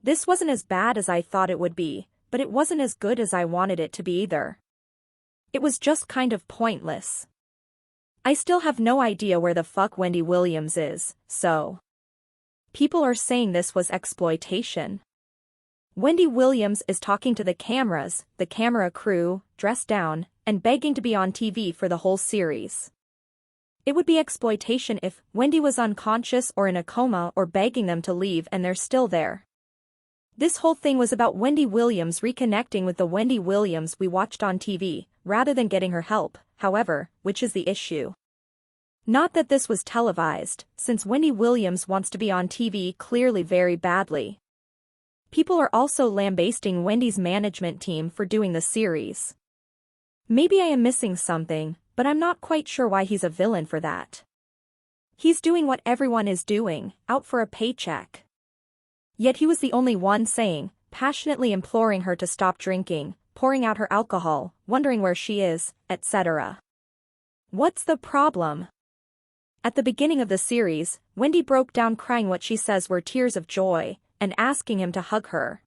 This wasn't as bad as I thought it would be, but it wasn't as good as I wanted it to be either. It was just kind of pointless. I still have no idea where the fuck Wendy Williams is, so. People are saying this was exploitation. Wendy Williams is talking to the cameras, the camera crew, dressed down, and begging to be on TV for the whole series. It would be exploitation if Wendy was unconscious or in a coma or begging them to leave and they're still there. This whole thing was about Wendy Williams reconnecting with the Wendy Williams we watched on TV, rather than getting her help, however, which is the issue. Not that this was televised, since Wendy Williams wants to be on TV clearly very badly. People are also lambasting Wendy's management team for doing the series. Maybe I am missing something, but I'm not quite sure why he's a villain for that. He's doing what everyone is doing, out for a paycheck. Yet he was the only one saying, passionately imploring her to stop drinking, pouring out her alcohol, wondering where she is, etc. What's the problem? At the beginning of the series, Wendy broke down crying what she says were tears of joy, and asking him to hug her.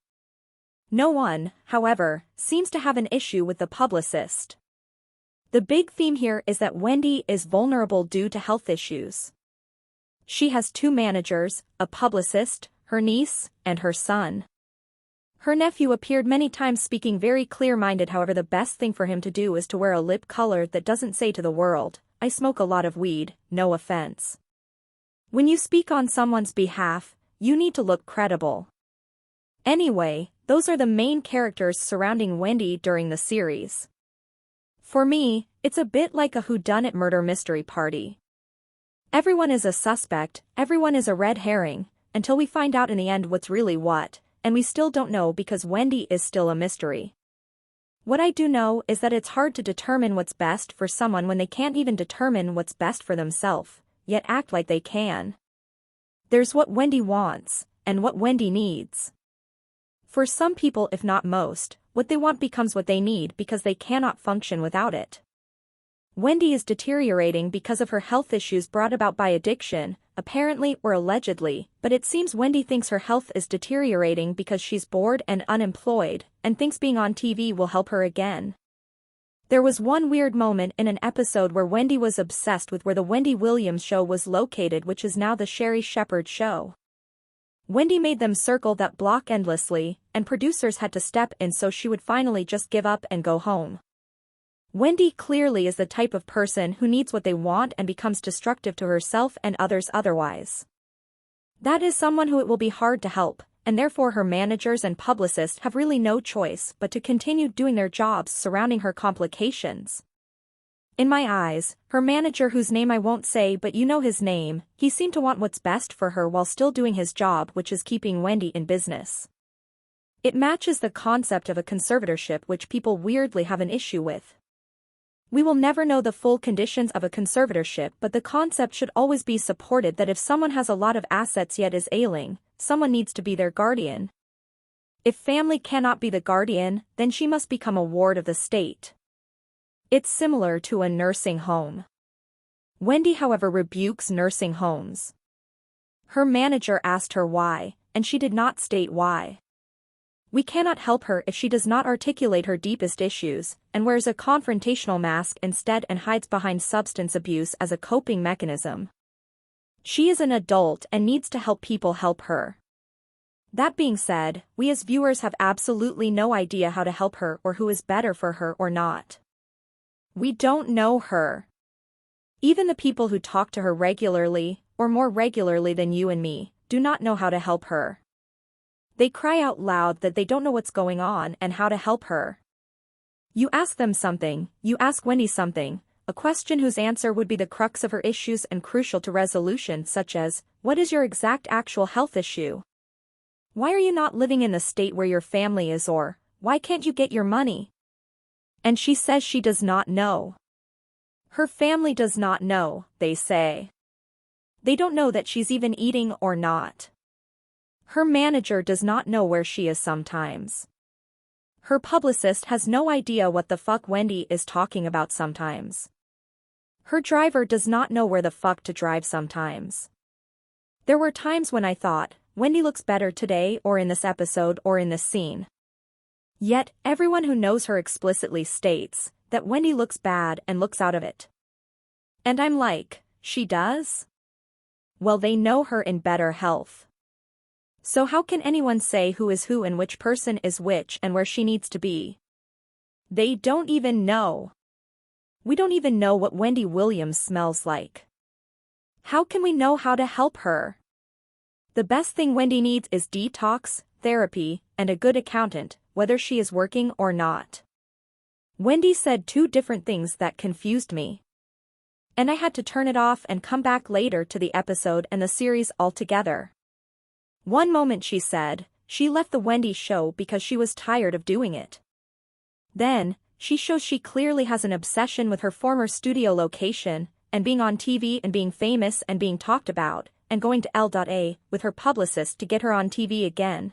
No one, however, seems to have an issue with the publicist. The big theme here is that Wendy is vulnerable due to health issues. She has 2 managers, a publicist, her niece, and her son. Her nephew appeared many times speaking very clear-minded, however the best thing for him to do is to wear a lip color that doesn't say to the world, I smoke a lot of weed, no offense. When you speak on someone's behalf, you need to look credible. Anyway, those are the main characters surrounding Wendy during the series. For me, it's a bit like a whodunit murder mystery party. Everyone is a suspect, everyone is a red herring, until we find out in the end what's really what, and we still don't know because Wendy is still a mystery. What I do know is that it's hard to determine what's best for someone when they can't even determine what's best for themselves, yet act like they can. There's what Wendy wants, and what Wendy needs. For some people, if not most, what they want becomes what they need because they cannot function without it. Wendy is deteriorating because of her health issues brought about by addiction, apparently or allegedly, but it seems Wendy thinks her health is deteriorating because she's bored and unemployed, and thinks being on TV will help her again. There was one weird moment in an episode where Wendy was obsessed with where the Wendy Williams show was located, which is now the Sherry Shepherd show. Wendy made them circle that block endlessly, and producers had to step in so she would finally just give up and go home. Wendy clearly is the type of person who needs what they want and becomes destructive to herself and others otherwise. That is someone who it will be hard to help, and therefore her managers and publicists have really no choice but to continue doing their jobs surrounding her complications. In my eyes, her manager, whose name I won't say but you know his name, he seemed to want what's best for her while still doing his job, which is keeping Wendy in business. It matches the concept of a conservatorship, which people weirdly have an issue with. We will never know the full conditions of a conservatorship, but the concept should always be supported that if someone has a lot of assets yet is ailing, someone needs to be their guardian. If family cannot be the guardian, then she must become a ward of the state. It's similar to a nursing home. Wendy, however, rebukes nursing homes. Her manager asked her why, and she did not state why. We cannot help her if she does not articulate her deepest issues, and wears a confrontational mask instead and hides behind substance abuse as a coping mechanism. She is an adult and needs to help people help her. That being said, we as viewers have absolutely no idea how to help her or who is better for her or not. We don't know her. Even the people who talk to her regularly, or more regularly than you and me, do not know how to help her. They cry out loud that they don't know what's going on and how to help her. You ask them something, you ask Wendy something, a question whose answer would be the crux of her issues and crucial to resolution, such as, what is your exact actual health issue? Why are you not living in the state where your family is, or, why can't you get your money? And she says she does not know. Her family does not know, they say. They don't know that she's even eating or not. Her manager does not know where she is sometimes. Her publicist has no idea what the fuck Wendy is talking about sometimes. Her driver does not know where the fuck to drive sometimes. There were times when I thought, Wendy looks better today or in this episode or in this scene. Yet, everyone who knows her explicitly states that Wendy looks bad and looks out of it. And I'm like, she does? Well, they know her in better health. So how can anyone say who is who and which person is which and where she needs to be? They don't even know. We don't even know what Wendy Williams smells like. How can we know how to help her? The best thing Wendy needs is detox, therapy, and a good accountant, whether she is working or not. Wendy said two different things that confused me. And I had to turn it off and come back later to the episode and the series altogether. One moment she said, she left the Wendy show because she was tired of doing it. Then, she shows she clearly has an obsession with her former studio location, and being on TV and being famous and being talked about, and going to L.A. with her publicist to get her on TV again.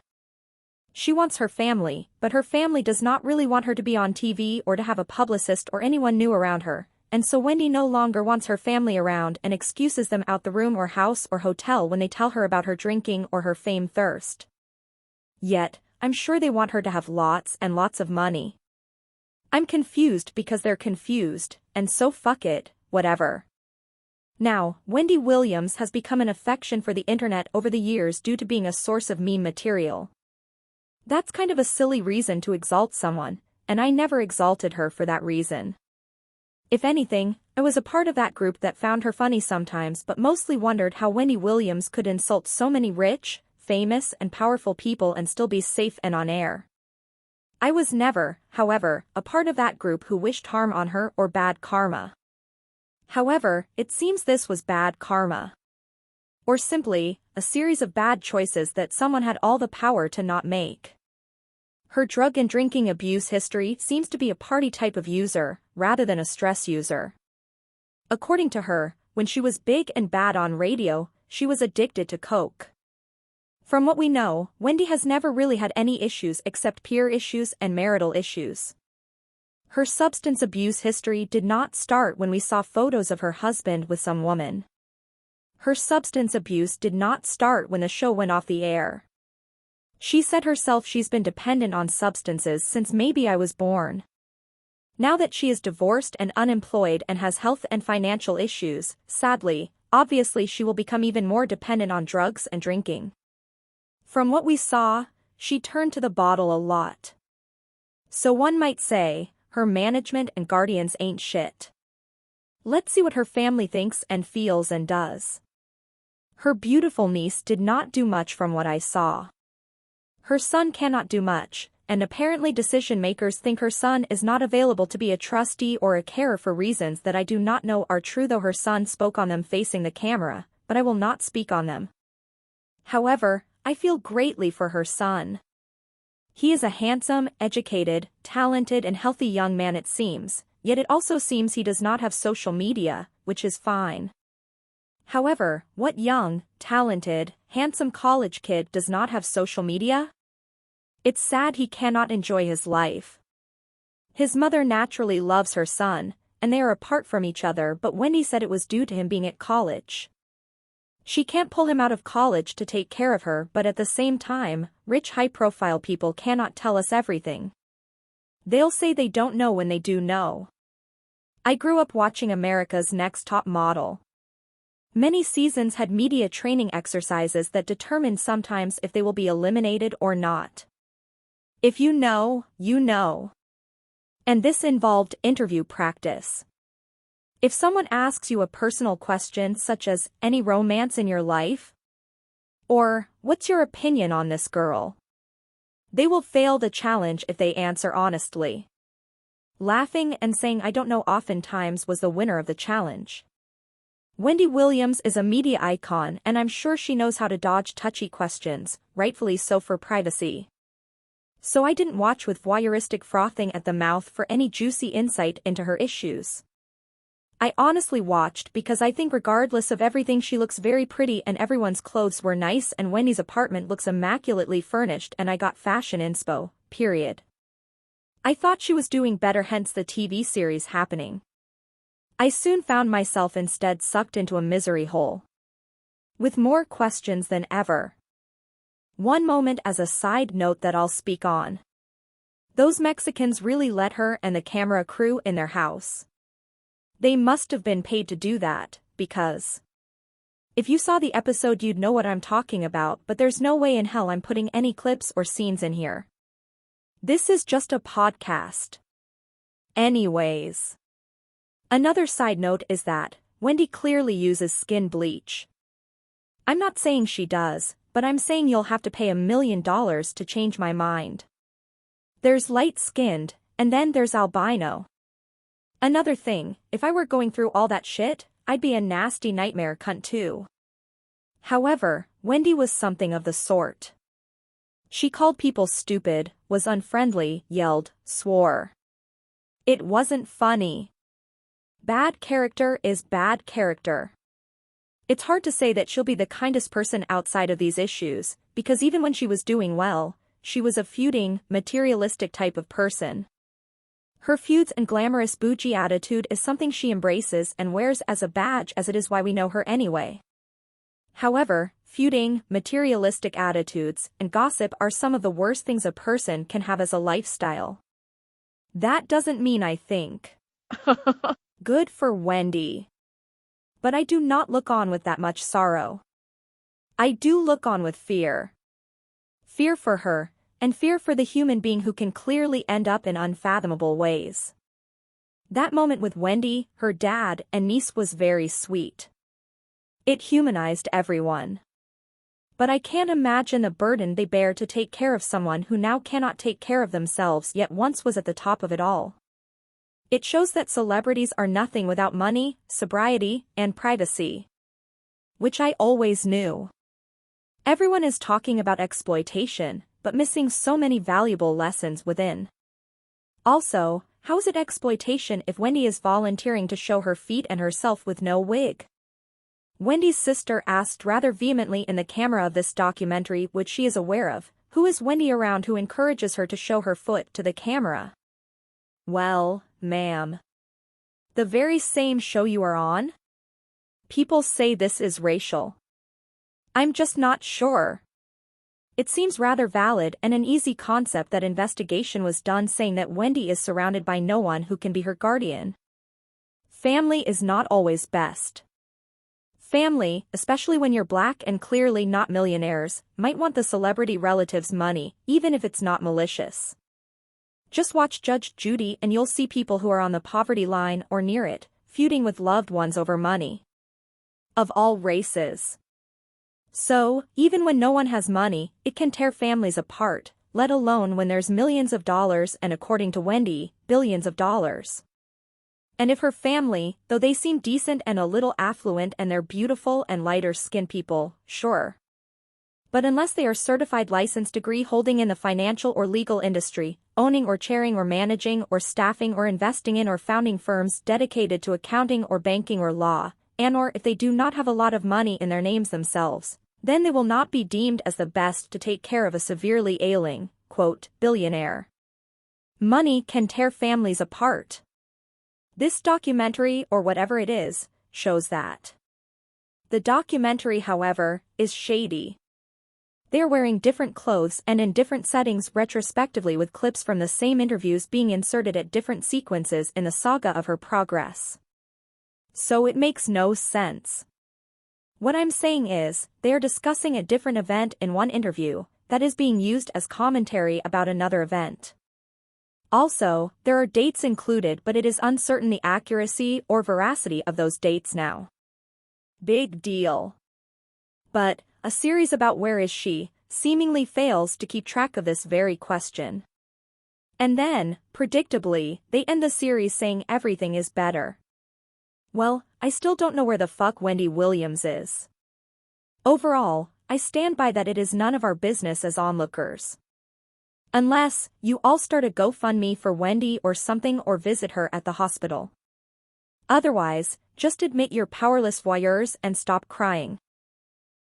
She wants her family, but her family does not really want her to be on TV or to have a publicist or anyone new around her, and so Wendy no longer wants her family around and excuses them out the room or house or hotel when they tell her about her drinking or her fame thirst. Yet, I'm sure they want her to have lots and lots of money. I'm confused because they're confused, and so fuck it, whatever. Now, Wendy Williams has become an affection for the internet over the years due to being a source of meme material. That's kind of a silly reason to exalt someone, and I never exalted her for that reason. If anything, I was a part of that group that found her funny sometimes but mostly wondered how Wendy Williams could insult so many rich, famous and powerful people and still be safe and on air. I was never, however, a part of that group who wished harm on her or bad karma. However, it seems this was bad karma. Or simply, a series of bad choices that someone had all the power to not make. Her drug and drinking abuse history seems to be a party type of user, rather than a stress user. According to her, when she was big and bad on radio, she was addicted to coke. From what we know, Wendy has never really had any issues except peer issues and marital issues. Her substance abuse history did not start when we saw photos of her husband with some woman. Her substance abuse did not start when the show went off the air. She said herself she's been dependent on substances since maybe I was born. Now that she is divorced and unemployed and has health and financial issues, sadly, obviously she will become even more dependent on drugs and drinking. From what we saw, she turned to the bottle a lot. So one might say, her management and guardians ain't shit. Let's see what her family thinks and feels and does. Her beautiful niece did not do much from what I saw. Her son cannot do much, and apparently decision-makers think her son is not available to be a trustee or a carer for reasons that I do not know are true, though her son spoke on them facing the camera, but I will not speak on them. However, I feel greatly for her son. He is a handsome, educated, talented and healthy young man it seems, yet it also seems he does not have social media, which is fine. However, what young, talented, handsome college kid does not have social media? It's sad he cannot enjoy his life. His mother naturally loves her son, and they are apart from each other, but Wendy said it was due to him being at college. She can't pull him out of college to take care of her, but at the same time, rich high-profile people cannot tell us everything. They'll say they don't know when they do know. I grew up watching America's Next Top Model. Many seasons had media training exercises that determine sometimes if they will be eliminated or not. If you know, you know. And this involved interview practice. If someone asks you a personal question such as, any romance in your life? Or, what's your opinion on this girl? They will fail the challenge if they answer honestly. Laughing and saying I don't know oftentimes was the winner of the challenge. Wendy Williams is a media icon and I'm sure she knows how to dodge touchy questions, rightfully so for privacy. So I didn't watch with voyeuristic frothing at the mouth for any juicy insight into her issues. I honestly watched because I think regardless of everything she looks very pretty and everyone's clothes were nice and Wendy's apartment looks immaculately furnished and I got fashion inspo, period. I thought she was doing better, hence the TV series happening. I soon found myself instead sucked into a misery hole. With more questions than ever. One moment as a side note that I'll speak on. Those Mexicans really let her and the camera crew in their house. They must have been paid to do that, because if you saw the episode you'd know what I'm talking about, but there's no way in hell I'm putting any clips or scenes in here. This is just a podcast. Anyways. Another side note is that Wendy clearly uses skin bleach. I'm not saying she does, but I'm saying you'll have to pay $1 million to change my mind. There's light-skinned, and then there's albino. Another thing, if I were going through all that shit, I'd be a nasty nightmare cunt too. However, Wendy was something of the sort. She called people stupid, was unfriendly, yelled, swore. It wasn't funny. Bad character is bad character. It's hard to say that she'll be the kindest person outside of these issues, because even when she was doing well, she was a feuding, materialistic type of person. Her feuds and glamorous bougie attitude is something she embraces and wears as a badge, as it is why we know her anyway. However, feuding, materialistic attitudes, and gossip are some of the worst things a person can have as a lifestyle. That doesn't mean I think. Good for Wendy. But I do not look on with that much sorrow. I do look on with fear. Fear for her, and fear for the human being who can clearly end up in unfathomable ways. That moment with Wendy, her dad, and niece was very sweet. It humanized everyone. But I can't imagine the burden they bear to take care of someone who now cannot take care of themselves yet once was at the top of it all. It shows that celebrities are nothing without money, sobriety, and privacy. Which I always knew. Everyone is talking about exploitation, but missing so many valuable lessons within. Also, how is it exploitation if Wendy is volunteering to show her feet and herself with no wig? Wendy's sister asked rather vehemently in the camera of this documentary, which she is aware of, who is Wendy around who encourages her to show her foot to the camera? Well, ma'am. The very same show you are on? People say this is racial. I'm just not sure. It seems rather valid and an easy concept that investigation was done saying that Wendy is surrounded by no one who can be her guardian. Family is not always best. Family, especially when you're black and clearly not millionaires, might want the celebrity relative's money, even if it's not malicious. Just watch Judge Judy and you'll see people who are on the poverty line or near it, feuding with loved ones over money. Of all races. So, even when no one has money, it can tear families apart, let alone when there's millions of dollars and, according to Wendy, billions of dollars. And if her family, though they seem decent and a little affluent and they're beautiful and lighter-skinned people, sure. But unless they are certified licensed degree holding in the financial or legal industry, owning or chairing or managing or staffing or investing in or founding firms dedicated to accounting or banking or law, and or if they do not have a lot of money in their names themselves, then they will not be deemed as the best to take care of a severely ailing, quote, billionaire. Money can tear families apart. This documentary, or whatever it is, shows that. The documentary, however, is shady. They are wearing different clothes and in different settings retrospectively, with clips from the same interviews being inserted at different sequences in the saga of her progress. So it makes no sense. What I'm saying is, they are discussing a different event in one interview, that is being used as commentary about another event. Also, there are dates included, but it is uncertain the accuracy or veracity of those dates now. Big deal. But, a series about where is she, seemingly fails to keep track of this very question. And then, predictably, they end the series saying everything is better. Well, I still don't know where the fuck Wendy Williams is. Overall, I stand by that it is none of our business as onlookers. Unless, you all start a GoFundMe for Wendy or something or visit her at the hospital. Otherwise, just admit you're powerless voyeurs and stop crying.